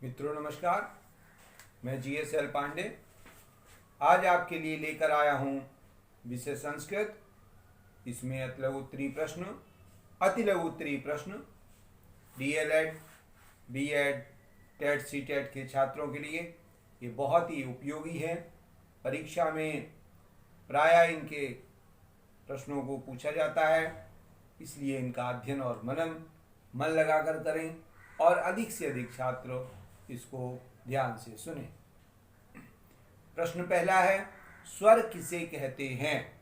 मित्रों नमस्कार। मैं GSL पांडे आज आपके लिए लेकर आया हूँ विषय संस्कृत। इसमें अतिलघु उत्तरीय प्रश्न, अतिलघु उत्तरीय प्रश्न DLED, BEd, टेट CTET के छात्रों के लिए ये बहुत ही उपयोगी है। परीक्षा में प्रायः इनके प्रश्नों को पूछा जाता है, इसलिए इनका अध्ययन और मनन मन लगाकर करें और अधिक से अधिक छात्र इसको ध्यान से सुने। प्रश्न पहला है, स्वर किसे कहते हैं?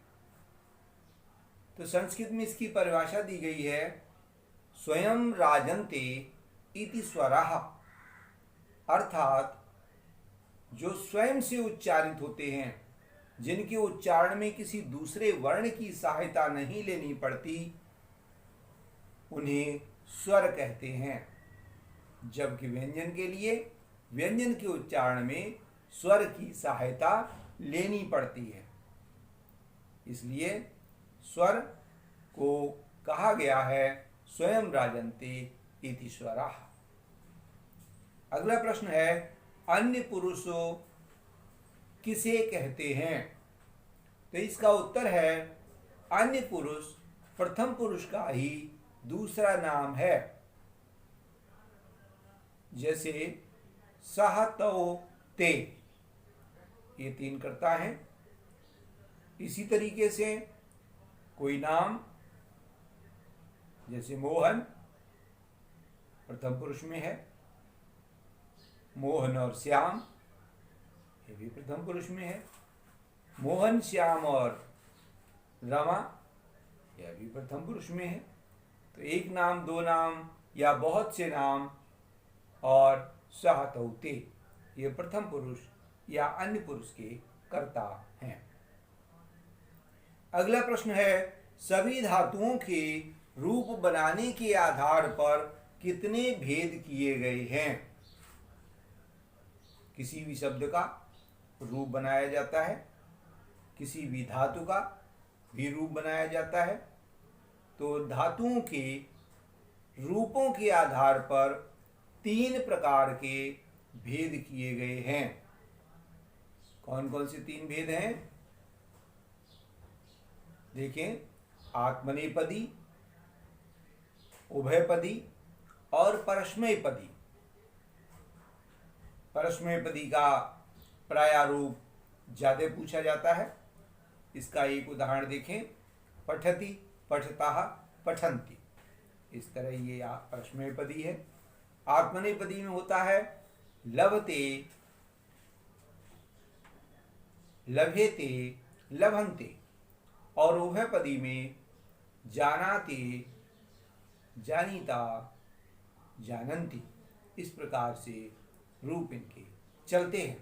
तो संस्कृत में इसकी परिभाषा दी गई है, स्वयं राजन्ते इति स्वराः, अर्थात जो स्वयं से उच्चारित होते हैं, जिनके उच्चारण में किसी दूसरे वर्ण की सहायता नहीं लेनी पड़ती, उन्हें स्वर कहते हैं। जबकि व्यंजन के लिए व्यंजन के उच्चारण में स्वर की सहायता लेनी पड़ती है, इसलिए स्वर को कहा गया है स्वयं राजन्ते इति स्वराः। अगला प्रश्न है, अन्य पुरुषों किसे कहते हैं? तो इसका उत्तर है, अन्य पुरुष प्रथम पुरुष का ही दूसरा नाम है। जैसे सह तौ ते, ये तीन कर्ता हैं। इसी तरीके से कोई नाम जैसे मोहन प्रथम पुरुष में है, मोहन और श्याम ये भी प्रथम पुरुष में है, मोहन श्याम और रमा यह भी प्रथम पुरुष में है। तो एक नाम, दो नाम या बहुत से नाम और सह तौ ते ये प्रथम पुरुष या अन्य पुरुष के कर्ता हैं। अगला प्रश्न है, सभी धातुओं के रूप बनाने के आधार पर कितने भेद किए गए हैं? किसी भी शब्द का रूप बनाया जाता है, किसी भी धातु का भी रूप बनाया जाता है। तो धातुओं के रूपों के आधार पर तीन प्रकार के भेद किए गए हैं। कौन कौन से तीन भेद हैं? देखें, आत्मनेपदी, उभयपदी और परस्मैपदी। परस्मैपदी का प्रायारूप ज्यादा पूछा जाता है। इसका एक उदाहरण देखें, पठति, पठतः, पठन्ति। इस तरह ये परस्मैपदी है। आत्मनेपदी में होता है लभते, लभेते, लभन्ते। और उभयपदी में जानाते, जानीता, जानन्ति। इस प्रकार से रूप इनके चलते हैं।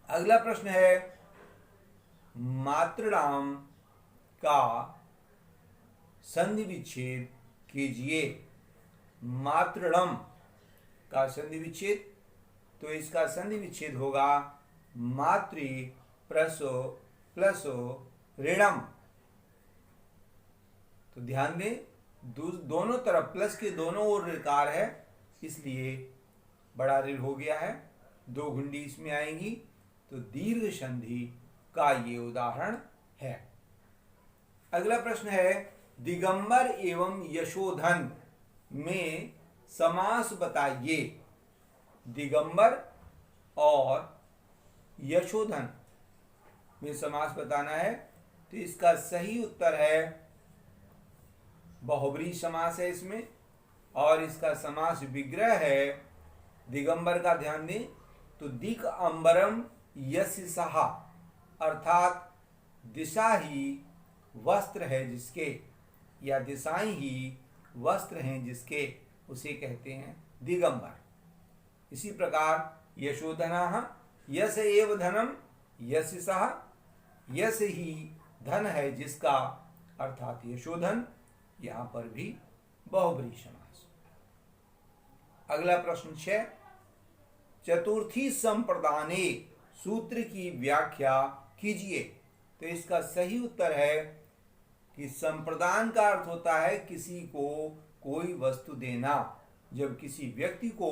अगला प्रश्न है, मातृणाम का संधि विच्छेद कीजिए। मातृणम का संधि विच्छेद, तो इसका संधि विच्छेद होगा मातृ प्रसो प्लसो ऋणम। तो ध्यान दें, दोनों तरफ प्लस के दोनों ओर ऋकार है, इसलिए बड़ा ऋण हो गया है। दो घुंडी इसमें आएंगी, तो दीर्घ संधि का ये उदाहरण है। अगला प्रश्न है, दिगंबर एवं यशोधन में समास बताइए। दिगंबर और यशोधन में समास बताना है, तो इसका सही उत्तर है बहुब्रीहि समास है इसमें, और इसका समास विग्रह है। दिगंबर का ध्यान दें, तो दिक अंबरम यस्य सहा, अर्थात दिशा ही वस्त्र है जिसके, या दिशाएं ही वस्त्र हैं जिसके, उसे कहते हैं दिगंबर। इसी प्रकार यशोधना, यश एव धनम यस्य सह, यश ही धन है जिसका, अर्थात यशोधन। यहां पर भी बहुब्रीहि समास। अगला प्रश्न 6, चतुर्थी संप्रदाने सूत्र की व्याख्या कीजिए। तो इसका सही उत्तर है कि संप्रदान का अर्थ होता है किसी को कोई वस्तु देना। जब किसी व्यक्ति को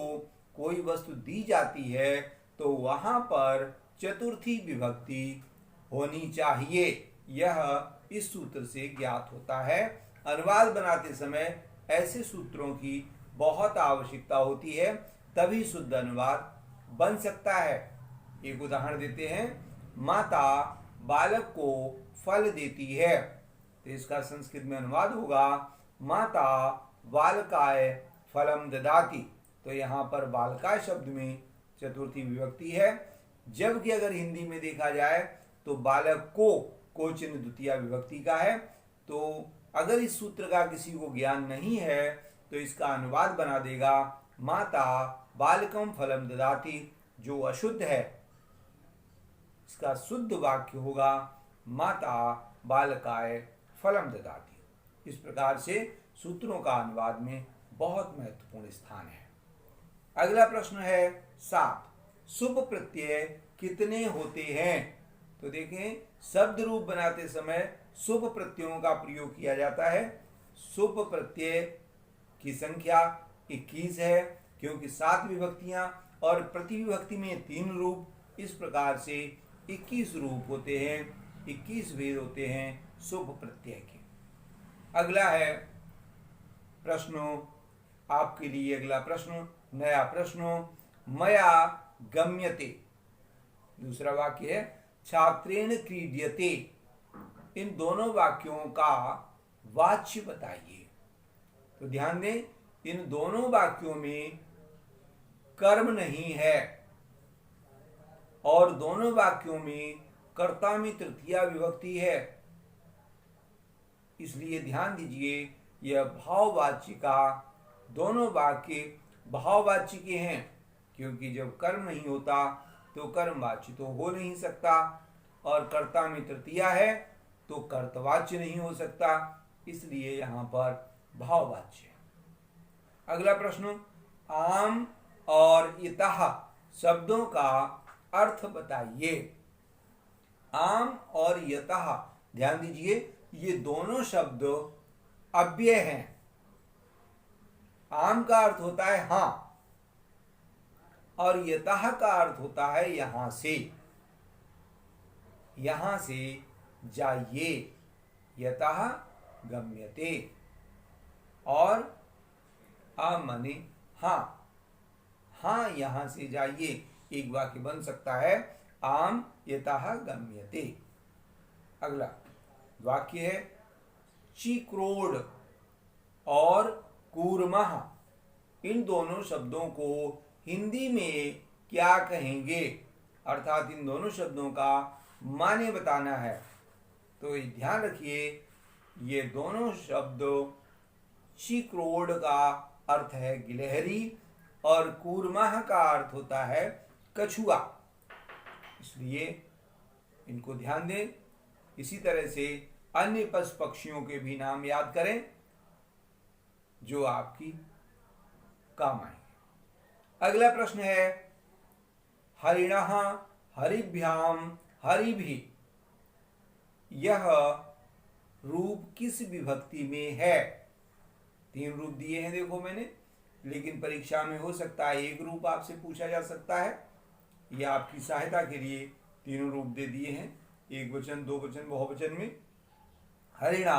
कोई वस्तु दी जाती है तो वहां पर चतुर्थी विभक्ति होनी चाहिए। यह इस सूत्र से ज्ञात होता है। अनुवाद बनाते समय ऐसे सूत्रों की बहुत आवश्यकता होती है, तभी शुद्ध अनुवाद बन सकता है। एक उदाहरण देते हैं, माता बालक को फल देती है, तो इसका संस्कृत में अनुवाद होगा माता बालकाय फलम ददाति। तो यहाँ पर बालकाय शब्द में चतुर्थी विभक्ति है, जबकि अगर हिंदी में देखा जाए तो बालक को चिन्ह द्वितीया विभक्ति का है। तो अगर इस सूत्र का किसी को ज्ञान नहीं है तो इसका अनुवाद बना देगा माता बालकम फलम ददाति, जो अशुद्ध है। इसका शुद्ध वाक्य होगा माता बालकाय फलम ददाति। इस प्रकार से सूत्रों का अनुवाद में बहुत महत्वपूर्ण स्थान है। अगला प्रश्न है 7, शुभ प्रत्यय कितने होते हैं? तो देखें, शब्द रूप बनाते समय शुभ प्रत्ययों का प्रयोग किया जाता है। शुभ प्रत्यय की संख्या 21 है, क्योंकि 7 विभक्तियां और प्रति विभक्ति में 3 रूप, इस प्रकार से 21 रूप होते हैं, 21 भेद होते हैं शुभ प्रत्यय के। अगला है प्रश्न आपके लिए, अगला प्रश्न, नया प्रश्न, मया गम्यते। दूसरा वाक्य है छात्रेण क्रीड्यते। इन दोनों वाक्यों का वाच्य बताइए। तो ध्यान दें, इन दोनों वाक्यों में कर्म नहीं है और दोनों वाक्यों में कर्ता में तृतीया विभक्ति है, इसलिए ध्यान दीजिए यह भाववाच्य का, दोनों वाक्य भाववाच्य के हैं, क्योंकि जब कर्म नहीं होता तो कर्मवाच्य तो हो नहीं सकता, और कर्ता में तृतीया है तो कर्तवाच्य नहीं हो सकता, इसलिए यहां पर भाववाच्य। अगला प्रश्न, आम और इतः शब्दों का अर्थ बताइए। आम और यतः, ध्यान दीजिए ये दोनों शब्द अव्यय हैं। आम का अर्थ होता है हां, और यतः का अर्थ होता है यहां से, यहां से जाइए, यतः गम्यते। और आ माने हां, हां यहां से जाइए, एक वाक्य बन सकता है आम यतः गम्यते। अगला वाक्य है चिक्रोड और कूर्मः। इन दोनों शब्दों को हिंदी में क्या कहेंगे, अर्थात इन दोनों शब्दों का माने बताना है। तो ध्यान रखिए, ये दोनों शब्द, चिक्रोड का अर्थ है गिलहरी और कूर्मः का अर्थ होता है कछुआ, इसलिए इनको ध्यान दें। इसी तरह से अन्य पशु पक्षियों के भी नाम याद करें जो आपकी काम आएंगे। अगला प्रश्न है हरिणः हरिभ्याम हरिभि। यह रूप किस विभक्ति में है? 3 रूप दिए हैं देखो मैंने, लेकिन परीक्षा में हो सकता है एक रूप आपसे पूछा जा सकता है। यह आपकी सहायता के लिए 3 रूप दे दिए हैं, एक वचन, 2 वचन, बहुवचन में। हरिणा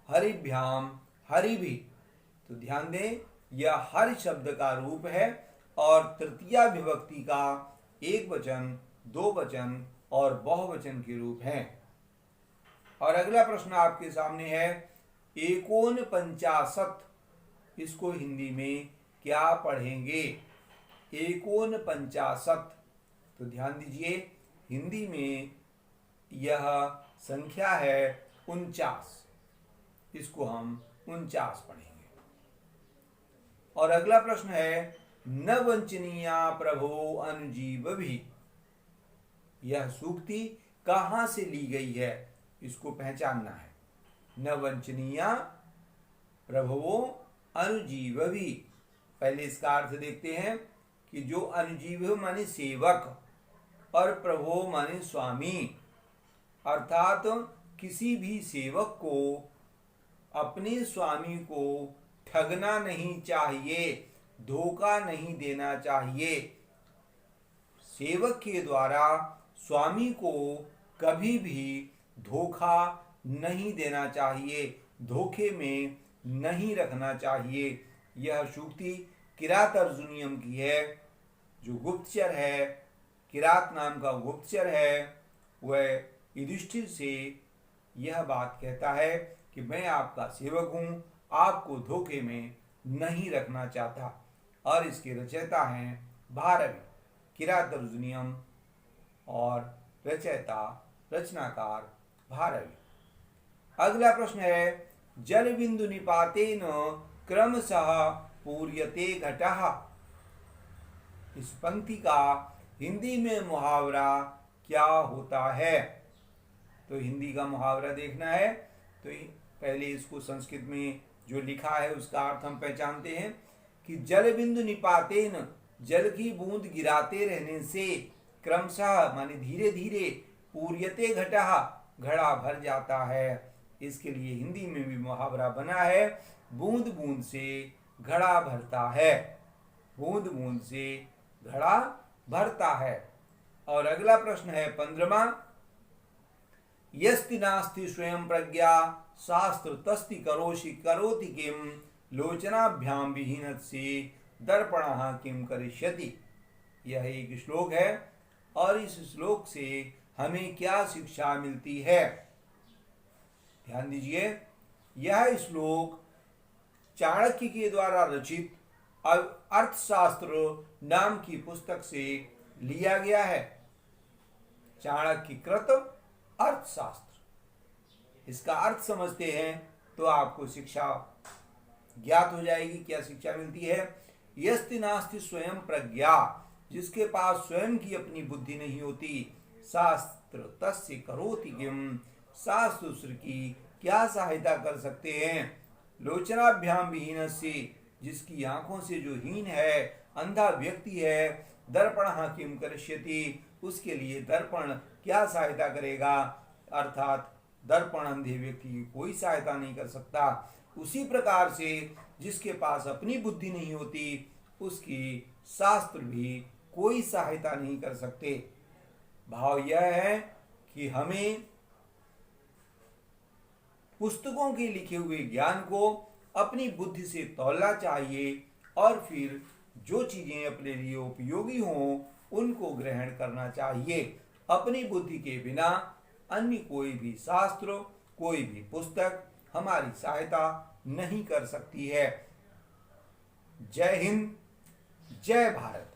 हरिभ्याम हरिभि, तो ध्यान दें यह हर शब्द का रूप है और तृतीया विभक्ति का एक वचन, 2 वचन और बहुवचन के रूप हैं। और अगला प्रश्न आपके सामने है 49, इसको हिंदी में क्या पढ़ेंगे? 49, तो ध्यान दीजिए हिंदी में यह संख्या है 49, इसको हम 49 पढ़ेंगे। और अगला प्रश्न है न वंचनीया प्रभो अनुजीव भी। यह सूक्ति कहां से ली गई है, इसको पहचानना है। न वंचनीया प्रभो अनुजीव भी, पहले इसका अर्थ देखते हैं कि जो अनुजीव माने सेवक और प्रभो माने स्वामी, अर्थात किसी भी सेवक को अपने स्वामी को ठगना नहीं चाहिए, धोखा नहीं देना चाहिए। सेवक के द्वारा स्वामी को कभी भी धोखा नहीं देना चाहिए, धोखे में नहीं रखना चाहिए। यह सूक्ति किरात अर्जुनियम की है। जो गुप्तचर है, किरात नाम का गुप्तचर है, वह युधिष्ठिर से यह बात कहता है कि मैं आपका सेवक हूँ, आपको धोखे में नहीं रखना चाहता। और इसके रचयिता हैं भारवी, किरात अर्जुनियम, और रचयिता रचनाकार भारवी। अगला प्रश्न है, जल बिंदु निपातेन क्रमशः पूर्यते घटः। इस पंक्ति का हिंदी में मुहावरा क्या होता है? तो हिंदी का मुहावरा देखना है तो पहले इसको संस्कृत में जो लिखा है उसका अर्थ हम पहचानते हैं कि जल बिंदु निपातेन, जल की बूंद गिराते रहने से, क्रमशः माने धीरे धीरे, पूर्यते घटः, घड़ा भर जाता है। इसके लिए हिंदी में भी मुहावरा बना है, बूंद बूंद से घड़ा भरता है, बूंद बूंद से घड़ा भरता है। और अगला प्रश्न है 15वां, यस्ति नास्ति स्वयं प्रज्ञा शास्त्र तस्ति करोषि करोति किम लोचनाभ्याम विहीनस्य दर्पणः किम करिष्यति। यह एक श्लोक है और इस श्लोक से हमें क्या शिक्षा मिलती है? ध्यान दीजिए, यह श्लोक चाणक्य के द्वारा रचित अर्थशास्त्र नाम की पुस्तक से लिया गया है। चाणक्य कृत अर्थशास्त्र, इसका अर्थ समझते हैं तो आपको शिक्षा ज्ञात हो जाएगी। क्या शिक्षा मिलती है? यस्ति नास्ति स्वयं प्रज्ञा, जिसके पास स्वयं की अपनी बुद्धि नहीं होती, शास्त्र तस्य करोति किम, शास्त्र की क्या सहायता कर सकते हैं, लोचनाभ्याम विहीनस्य, जिसकी आंखों से जो हीन है, अंधा व्यक्ति है, दर्पणः किम करिष्यति, उसके लिए दर्पण क्या सहायता करेगा, अर्थात दर्पण अंधे व्यक्ति की कोई सहायता नहीं कर सकता। उसी प्रकार से जिसके पास अपनी बुद्धि नहीं होती, उसकी शास्त्र भी कोई सहायता नहीं कर सकते। भाव यह है कि हमें पुस्तकों के लिखे हुए ज्ञान को अपनी बुद्धि से तौलना चाहिए और फिर जो चीजें अपने लिए उपयोगी हों उनको ग्रहण करना चाहिए। अपनी बुद्धि के बिना अन्य कोई भी शास्त्र, कोई भी पुस्तक हमारी सहायता नहीं कर सकती है। जय हिंद, जय भारत।